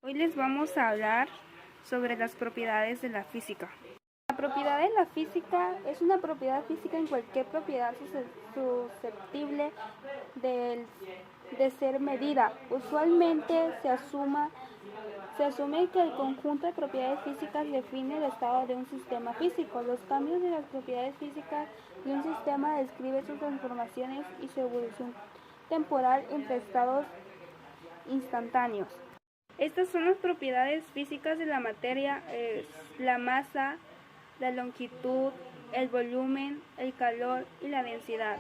Hoy les vamos a hablar sobre las propiedades de la física. La propiedad de la física es una propiedad física en cualquier propiedad susceptible de ser medida. Usualmente se asume que el conjunto de propiedades físicas define el estado de un sistema físico. Los cambios de las propiedades físicas de un sistema describen sus transformaciones y su evolución temporal entre estados instantáneos. Estas son las propiedades físicas de la materia: la masa, la longitud, el volumen, el calor y la densidad.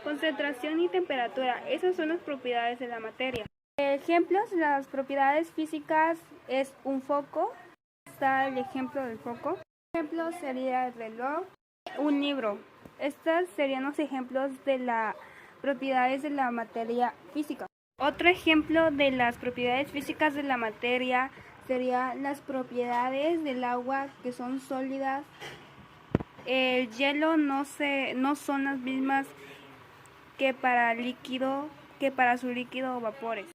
Concentración y temperatura, esas son las propiedades de la materia. Ejemplos de las propiedades físicas es un foco. Está el ejemplo del foco. Un ejemplo sería el reloj, un libro. Estos serían los ejemplos de las propiedades de la materia física. Otro ejemplo de las propiedades físicas de la materia serían las propiedades del agua, que son sólidas. El hielo no son las mismas que para su líquido o vapores.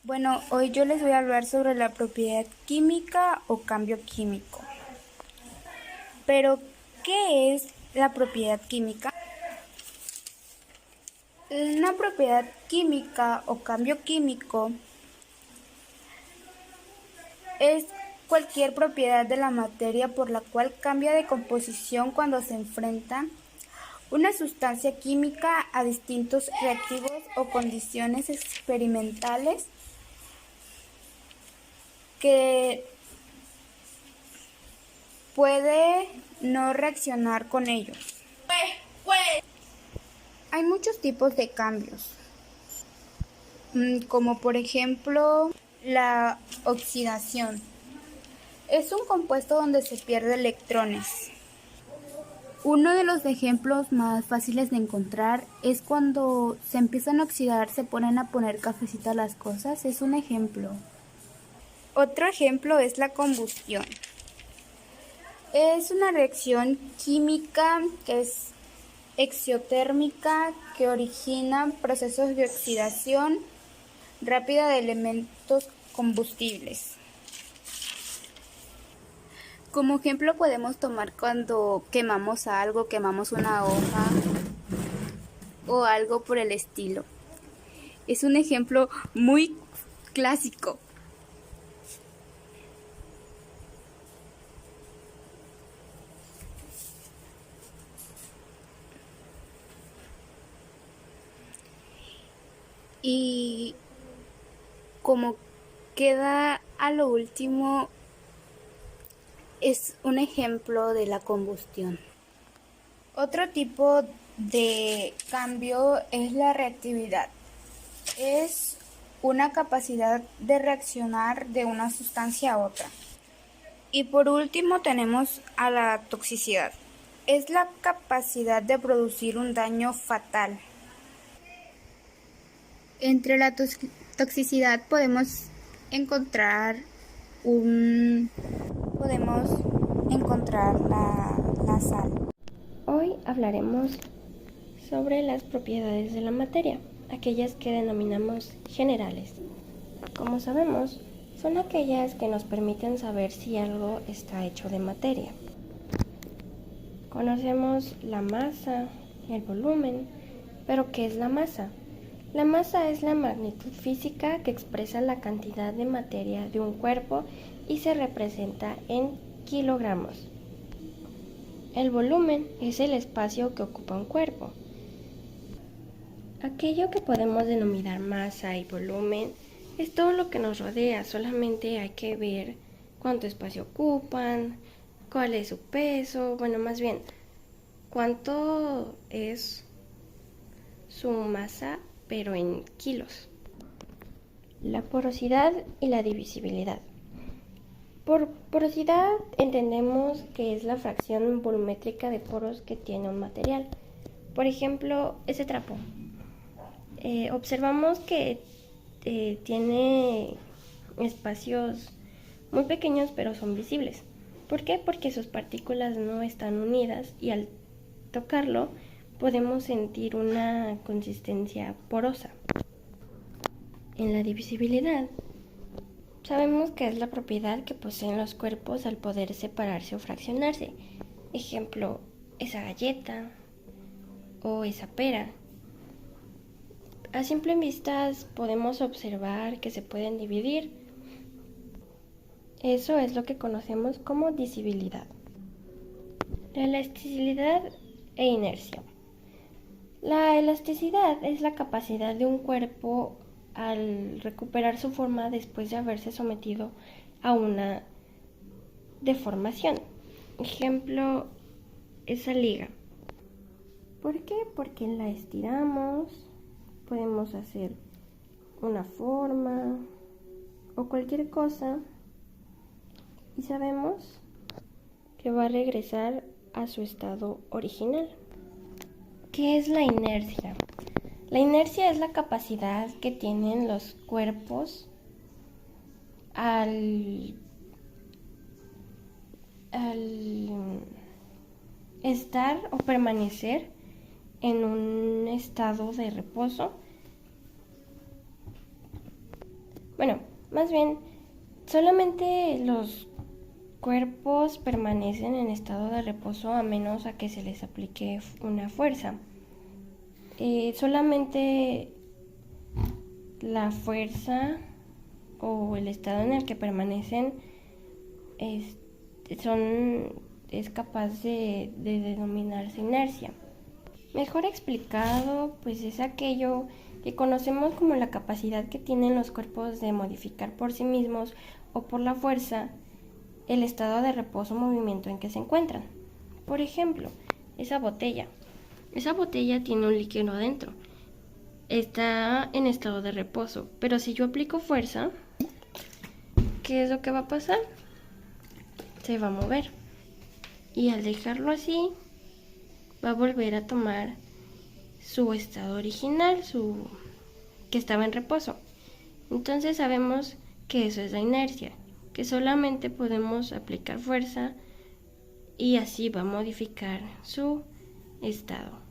Bueno, hoy yo les voy a hablar sobre la propiedad química o cambio químico. Pero, ¿qué es la propiedad química? Una propiedad química o cambio químico es cualquier propiedad de la materia por la cual cambia de composición cuando se enfrenta una sustancia química a distintos reactivos o condiciones experimentales que puede no reaccionar con ellos. Hay muchos tipos de cambios, como por ejemplo la oxidación. Es un compuesto donde se pierden electrones. Uno de los ejemplos más fáciles de encontrar es cuando se empiezan a oxidar, se ponen a poner cafecito a las cosas. Es un ejemplo. Otro ejemplo es la combustión. Es una reacción química que es exotérmica que origina procesos de oxidación rápida de elementos combustibles. Como ejemplo podemos tomar cuando quemamos algo, quemamos una hoja o algo por el estilo. Es un ejemplo muy clásico. Y como queda a lo último, es un ejemplo de la combustión. Otro tipo de cambio es la reactividad. Es una capacidad de reaccionar de una sustancia a otra. Y por último tenemos a la toxicidad. Es la capacidad de producir un daño fatal. Entre la toxicidad podemos encontrar la sal. Hoy hablaremos sobre las propiedades de la materia, aquellas que denominamos generales. Como sabemos, son aquellas que nos permiten saber si algo está hecho de materia. Conocemos la masa, el volumen, pero ¿qué es la masa? La masa es la magnitud física que expresa la cantidad de materia de un cuerpo y se representa en kilogramos. El volumen es el espacio que ocupa un cuerpo. Aquello que podemos denominar masa y volumen es todo lo que nos rodea, solamente hay que ver cuánto espacio ocupan, cuál es su peso, más bien, cuánto es su masa, pero en kilos. La porosidad y la divisibilidad. Por porosidad entendemos que es la fracción volumétrica de poros que tiene un material. Por ejemplo, ese trapo. Observamos que tiene espacios muy pequeños, pero son visibles. ¿Por qué? Porque sus partículas no están unidas y al tocarlo podemos sentir una consistencia porosa. En la divisibilidad, Sabemos que es la propiedad que poseen los cuerpos al poder separarse o fraccionarse. Ejemplo, esa galleta o esa pera. A simple vista podemos observar que se pueden dividir. Eso es lo que conocemos como disibilidad. La elasticidad e inercia. La elasticidad es la capacidad de un cuerpo al recuperar su forma después de haberse sometido a una deformación. Ejemplo, esa liga. ¿Por qué? Porque la estiramos, podemos hacer una forma o cualquier cosa y sabemos que va a regresar a su estado original. ¿Qué es la inercia? La inercia es la capacidad que tienen los cuerpos al estar o permanecer en un estado de reposo. Bueno, más bien, solamente los cuerpos permanecen en estado de reposo a menos a que se les aplique una fuerza. Solamente la fuerza o el estado en el que permanecen es, es capaz de denominarse inercia. Mejor explicado, pues es aquello que conocemos como la capacidad que tienen los cuerpos de modificar por sí mismos o por la fuerza el estado de reposo o movimiento en que se encuentran. Por ejemplo, esa botella. Esa botella tiene un líquido adentro. Está en estado de reposo, pero si yo aplico fuerza, ¿qué es lo que va a pasar? Se va a mover. Y al dejarlo así, va a volver a tomar su estado original, que estaba en reposo. Entonces sabemos que eso es la inercia, que solamente podemos aplicar fuerza y así va a modificar su estado.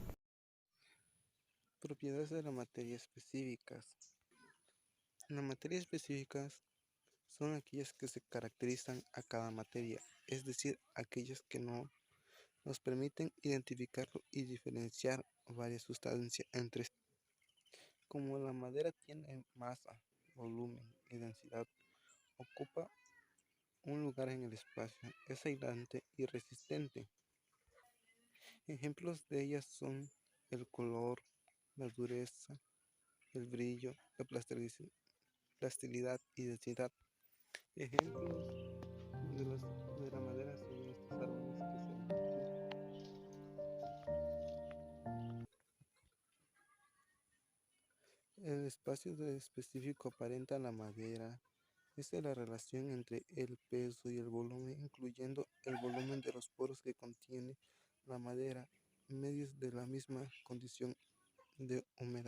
Propiedades de la materia específicas. Las materias específicas son aquellas que se caracterizan a cada materia, es decir, aquellas que nos permiten identificar y diferenciar varias sustancias entre sí. Como la madera tiene masa, volumen y densidad, ocupa un lugar en el espacio, es aislante y resistente. Ejemplos de ellas son el color, la dureza, el brillo, la plasticidad y densidad. Ejemplos de la madera son estos árboles que se ven aquí. El espacio específico aparenta la madera. Esta es la relación entre el peso y el volumen, incluyendo el volumen de los poros que contiene la madera, medios de la misma condición de humedad.